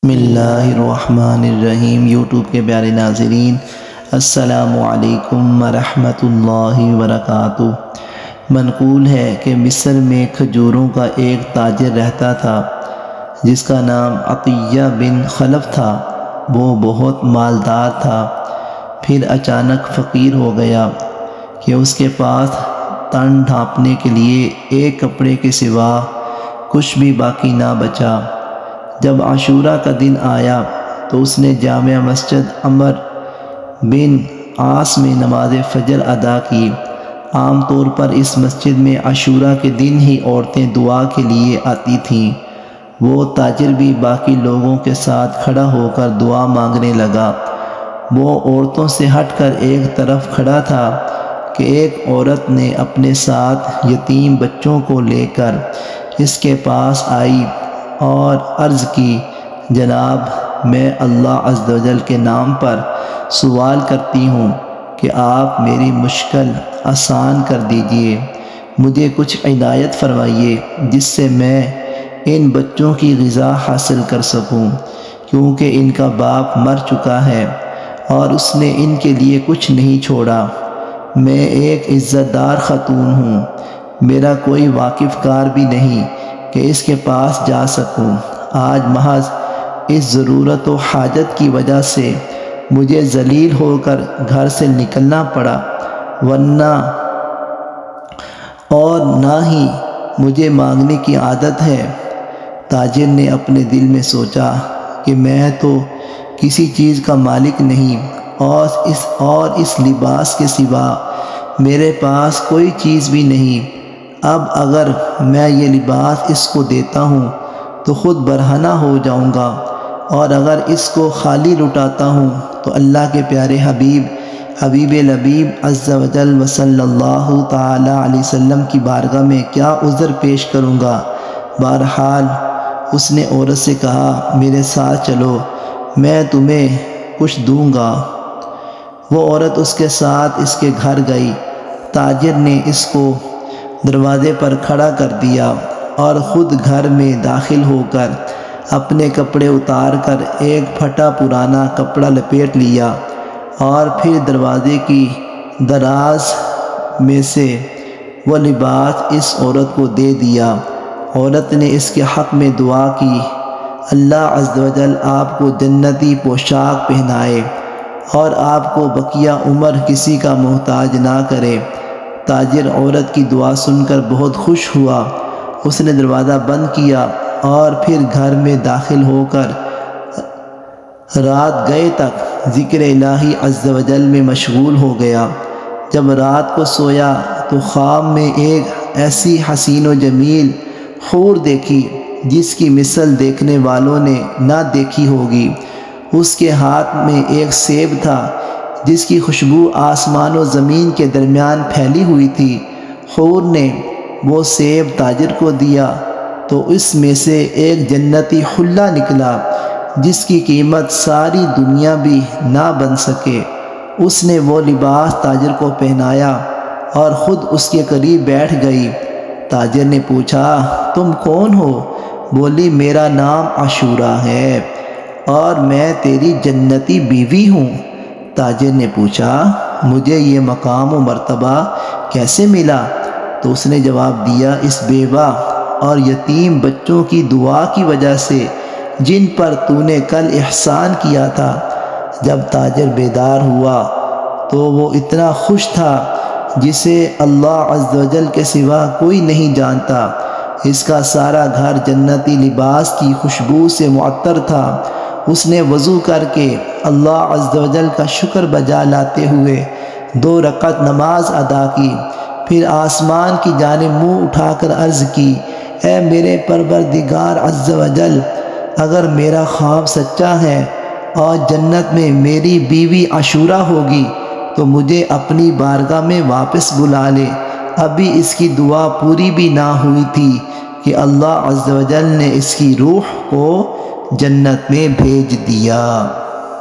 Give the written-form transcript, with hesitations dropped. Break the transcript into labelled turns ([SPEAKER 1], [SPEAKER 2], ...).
[SPEAKER 1] بسم اللہ الرحمن الرحیم۔ یوٹیوب کے پیارے ناظرین، السلام علیکم ورحمۃ اللہ وبرکاتہ۔ منقول ہے کہ مصر میں کھجوروں کا ایک تاجر رہتا تھا جس کا نام عطیہ بن خلف تھا۔ وہ بہت مالدار تھا، پھر اچانک فقیر ہو گیا کہ اس کے پاس تن ڈھانپنے کے لیے ایک کپڑے کے سوا کچھ بھی باقی نہ بچا۔ جب عاشوراء کا دن آیا تو اس نے جامع مسجد عمرو بن عاص میں نماز فجر ادا کی۔ عام طور پر اس مسجد میں عاشوراء کے دن ہی عورتیں دعا کے لیے آتی تھیں۔ وہ تاجر بھی باقی لوگوں کے ساتھ کھڑا ہو کر دعا مانگنے لگا۔ وہ عورتوں سے ہٹ کر ایک طرف کھڑا تھا کہ ایک عورت نے اپنے ساتھ یتیم بچوں کو لے کر اس کے پاس آئی اور عرض کی، جناب، میں اللہ عز و جل کے نام پر سوال کرتی ہوں کہ آپ میری مشکل آسان کر دیجئے، مجھے کچھ عنایت فرمائیے جس سے میں ان بچوں کی غذا حاصل کر سکوں، کیونکہ ان کا باپ مر چکا ہے اور اس نے ان کے لیے کچھ نہیں چھوڑا۔ میں ایک عزت دار خاتون ہوں، میرا کوئی واقف کار بھی نہیں کہ اس کے پاس جا سکوں۔ آج محض اس ضرورت و حاجت کی وجہ سے مجھے ذلیل ہو کر گھر سے نکلنا پڑا، ورنہ اور نہ ہی مجھے مانگنے کی عادت ہے۔ تاجر نے اپنے دل میں سوچا کہ میں تو کسی چیز کا مالک نہیں اور اس لباس کے سوا میرے پاس کوئی چیز بھی نہیں۔ اب اگر میں یہ لباس اس کو دیتا ہوں تو خود برہنہ ہو جاؤں گا، اور اگر اس کو خالی لوٹاتا ہوں تو اللہ کے پیارے حبیب لبیب عز و جل و صلی اللہ تعالی علیہ وسلم کی بارگاہ میں کیا عذر پیش کروں گا۔ بہرحال اس نے عورت سے کہا، میرے ساتھ چلو، میں تمہیں کچھ دوں گا۔ وہ عورت اس کے ساتھ اس کے گھر گئی۔ تاجر نے اس کو دروازے پر کھڑا کر دیا اور خود گھر میں داخل ہو کر اپنے کپڑے اتار کر ایک پھٹا پرانا کپڑا لپیٹ لیا اور پھر دروازے کی دراز میں سے وہ لباس اس عورت کو دے دیا۔ عورت نے اس کے حق میں دعا کی، اللہ عز و جل آپ کو جنتی پوشاک پہنائے اور آپ کو بقیہ عمر کسی کا محتاج نہ کرے۔ تاجر عورت کی دعا سن کر بہت خوش ہوا۔ اس نے دروازہ بند کیا اور پھر گھر میں داخل ہو کر رات گئے تک ذکر الہی عز و جل میں مشغول ہو گیا۔ جب رات کو سویا تو خواب میں ایک ایسی حسین و جمیل حور دیکھی جس کی مثل دیکھنے والوں نے نہ دیکھی ہوگی۔ اس کے ہاتھ میں ایک سیب تھا جس کی خوشبو آسمان و زمین کے درمیان پھیلی ہوئی تھی۔ حور نے وہ سیب تاجر کو دیا تو اس میں سے ایک جنتی حلہ نکلا جس کی قیمت ساری دنیا بھی نہ بن سکے۔ اس نے وہ لباس تاجر کو پہنایا اور خود اس کے قریب بیٹھ گئی۔ تاجر نے پوچھا، تم کون ہو؟ بولی، میرا نام عاشوراء ہے اور میں تیری جنتی بیوی ہوں۔ تاجر نے پوچھا، مجھے یہ مقام و مرتبہ کیسے ملا؟ تو اس نے جواب دیا، اس بیوہ اور یتیم بچوں کی دعا کی وجہ سے جن پر تو نے کل احسان کیا تھا۔ جب تاجر بیدار ہوا تو وہ اتنا خوش تھا جسے اللہ عز و جل کے سوا کوئی نہیں جانتا۔ اس کا سارا گھر جنتی لباس کی خوشبو سے معطر تھا۔ اس نے وضو کر کے اللہ عز و جل کا شکر بجا لاتے ہوئے 2 رکعت نماز ادا کی، پھر آسمان کی جانب منہ اٹھا کر عرض کی، اے میرے پروردگار عز و جل، اگر میرا خواب سچا ہے اور جنت میں میری بیوی عاشوراء ہوگی تو مجھے اپنی بارگاہ میں واپس بلا لے۔ ابھی اس کی دعا پوری بھی نہ ہوئی تھی کہ اللہ عز و جل نے اس کی روح کو جنت میں بھیج دیا۔